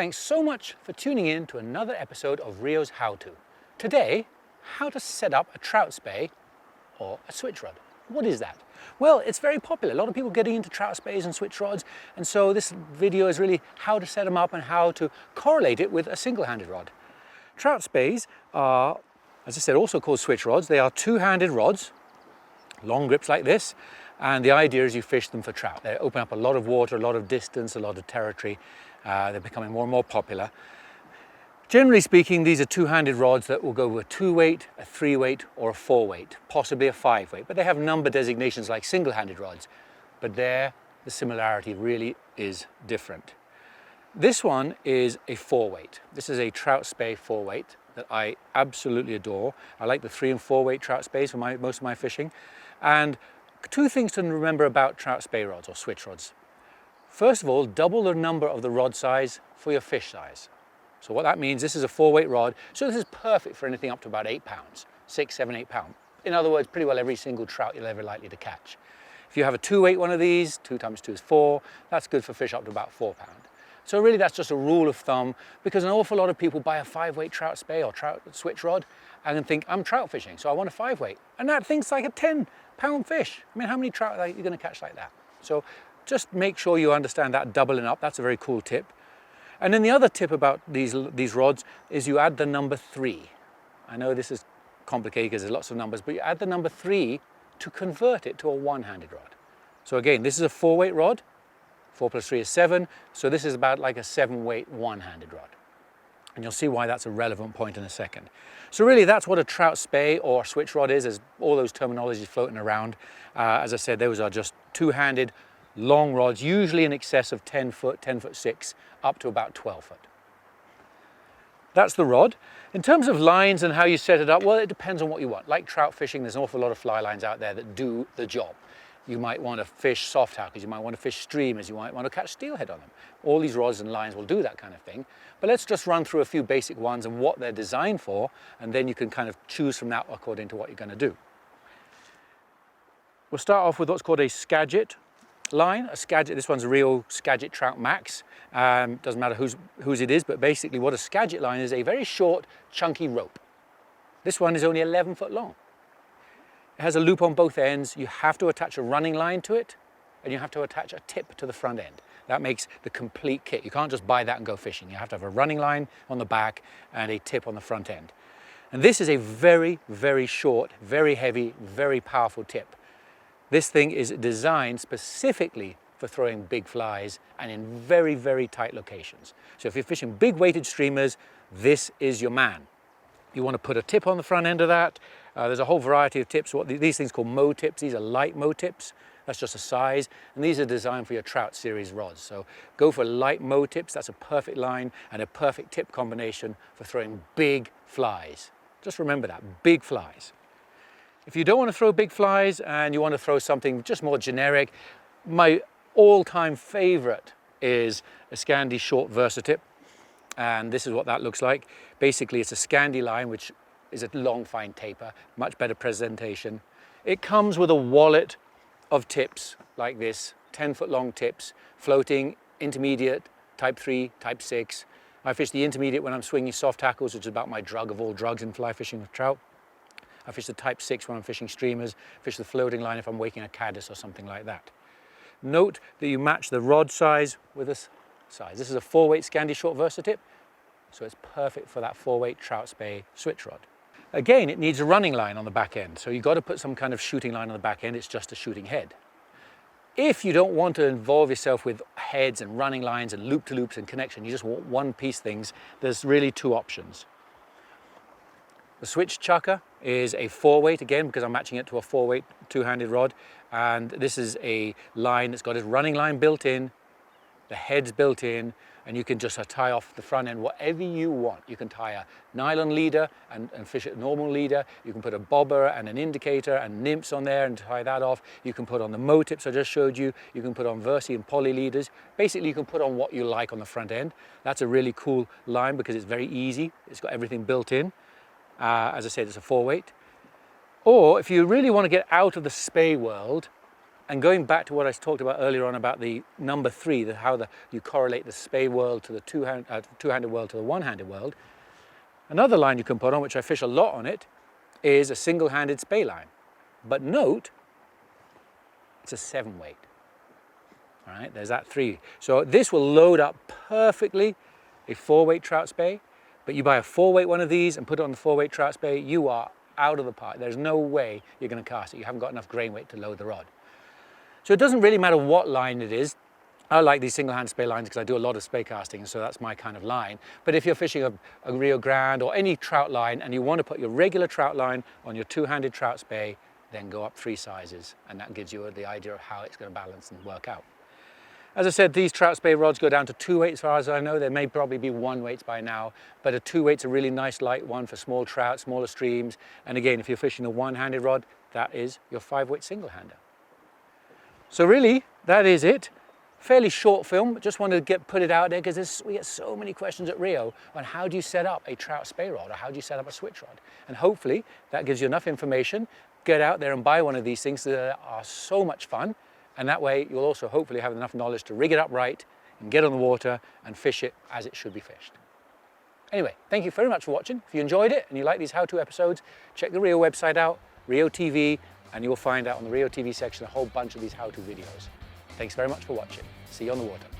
Thanks so much for tuning in to another episode of RIO's How To. Today, how to set up a trout spey or a switch rod. What is that? Well, it's very popular. A lot of people getting into trout speys and switch rods, and so this video is really how to set them up and how to correlate it with a single-handed rod. Trout speys are, as I said, also called switch rods. They are two-handed rods, long grips like this, and the idea is you fish them for trout. They open up a lot of water, a lot of distance, a lot of territory. They're becoming more and more popular. Generally speaking, these are two-handed rods that will go with a 2-weight, a 3-weight, or a 4-weight, possibly a 5-weight. But they have number designations like single-handed rods. But there, the similarity really is different. This one is a 4-weight. This is a Trout Spey 4-weight that I absolutely adore. I like the 3- and 4-weight trout speys for most of my fishing. And two things to remember about trout spey rods or switch rods. First of all, double the number of the rod size for your fish size. So what that means, this is a 4-weight rod, so this is perfect for anything up to about 8 pounds, 6, 7, 8 pounds. In other words, pretty well every single trout you're ever likely to catch. If you have a 2-weight one of these, 2 times 2 is 4, that's good for fish up to about 4 pounds. So really that's just a rule of thumb, because an awful lot of people buy a 5-weight trout spey or trout switch rod and then think, I'm trout fishing, so I want a 5-weight. And that thing's like a 10-pound fish. I mean, how many trout are you going to catch like that? So just make sure you understand that doubling up. That's a very cool tip. And then the other tip about these rods is you add the number 3. I know this is complicated because there's lots of numbers, but you add the number 3 to convert it to a one-handed rod. So again, this is a 4-weight rod. 4 plus 3 is 7. So this is about like a 7-weight one-handed rod. And you'll see why that's a relevant point in a second. So really that's what a trout spey or switch rod is. There's all those terminologies floating around. As I said, those are just two-handed long rods, usually in excess of 10 foot, 10 foot 6, up to about 12 foot. That's the rod. In terms of lines and how you set it up, well, it depends on what you want. Like trout fishing, there's an awful lot of fly lines out there that do the job. You might want to fish soft hackles, you might want to fish streamers, you might want to catch steelhead on them. All these rods and lines will do that kind of thing. But let's just run through a few basic ones and what they're designed for, and then you can kind of choose from that according to what you're going to do. We'll start off with what's called a Skagit Line. A Skagit, this one's a real Skagit Trout Max. Doesn't matter whose it is, but basically what a Skagit line is a very short, chunky rope. This one is only 11 foot long. It has a loop on both ends. You have to attach a running line to it, and you have to attach a tip to the front end. That makes the complete kit. You can't just buy that and go fishing. You have to have a running line on the back and a tip on the front end. And this is a very, very short, very heavy, very powerful tip. This thing is designed specifically for throwing big flies and in very, very tight locations. So if you're fishing big weighted streamers, this is your man. You want to put a tip on the front end of that. There's a whole variety of tips. These things called mow tips. These are light mow tips. That's just a size. And these are designed for your trout series rods. So go for light mow tips. That's a perfect line and a perfect tip combination for throwing big flies. Just remember that, big flies. If you don't want to throw big flies and you want to throw something just more generic, my all-time favorite is a Scandi short Versatip. And this is what that looks like. Basically, it's a Scandi Line, which is a long, fine taper, much better presentation. It comes with a wallet of tips like this, 10-foot long tips, floating, intermediate, type 3, type 6. I fish the intermediate when I'm swinging soft hackles, which is about my drug of all drugs in fly fishing with trout. I fish the type 6 when I'm fishing streamers, fish the floating line if I'm waking a caddis or something like that. Note that you match the rod size with this size. This is a 4-weight Scandi short Versatip, so it's perfect for that 4-weight trout spey switch rod. Again, it needs a running line on the back end, so you've got to put some kind of shooting line on the back end. It's just a shooting head. If you don't want to involve yourself with heads and running lines and loop-to-loops and connection, you just want one-piece things, there's really 2 options. The switch chucker is a 4-weight, again, because I'm matching it to a 4-weight two-handed rod. And this is a line that's got its running line built in, the head's built in, and you can just tie off the front end whatever you want. You can tie a nylon leader and fish a normal leader. You can put a bobber and an indicator and nymphs on there and tie that off. You can put on the mow tips I just showed you. You can put on Versi and poly leaders. Basically, you can put on what you like on the front end. That's a really cool line because it's very easy. It's got everything built in. As I said, it's a 4-weight. Or if you really want to get out of the spey world, And going back to what I talked about earlier on about the number 3, you correlate the spey world to the two-handed world to the one-handed world, another line you can put on, which I fish a lot on it, is a single-handed spey line. But note, it's a 7-weight. All right, there's that 3. So this will load up perfectly a 4-weight trout spey, but you buy a 4-weight one of these and put it on the 4-weight trout spey, you are out of the park. There's no way you're going to cast it. You haven't got enough grain weight to load the rod. So it doesn't really matter what line it is. I like these single-hand spey lines because I do a lot of spey casting, so that's my kind of line. But if you're fishing a Rio Grande or any trout line and you want to put your regular trout line on your 2-handed trout spey, then go up 3 sizes, and that gives you the idea of how it's going to balance and work out. As I said, these trout spey rods go down to 2 weights as far as I know. There may probably be 1 weights by now, but a 2 weight's a really nice light one for small trout, smaller streams. And again, if you're fishing a 1-handed rod, that is your 5-weight single-hander. So really, that is it. Fairly short film, just wanted to put it out there because we get so many questions at Rio on how do you set up a trout spey rod or how do you set up a switch rod. And hopefully that gives you enough information. Get out there and buy one of these things that are so much fun. And that way you'll also hopefully have enough knowledge to rig it up right and get on the water and fish it as it should be fished. Anyway, thank you very much for watching. If you enjoyed it and you like these how-to episodes, check the Rio website out, Rio TV, and you'll find out on the Rio TV section a whole bunch of these how-to videos. Thanks very much for watching. See you on the water.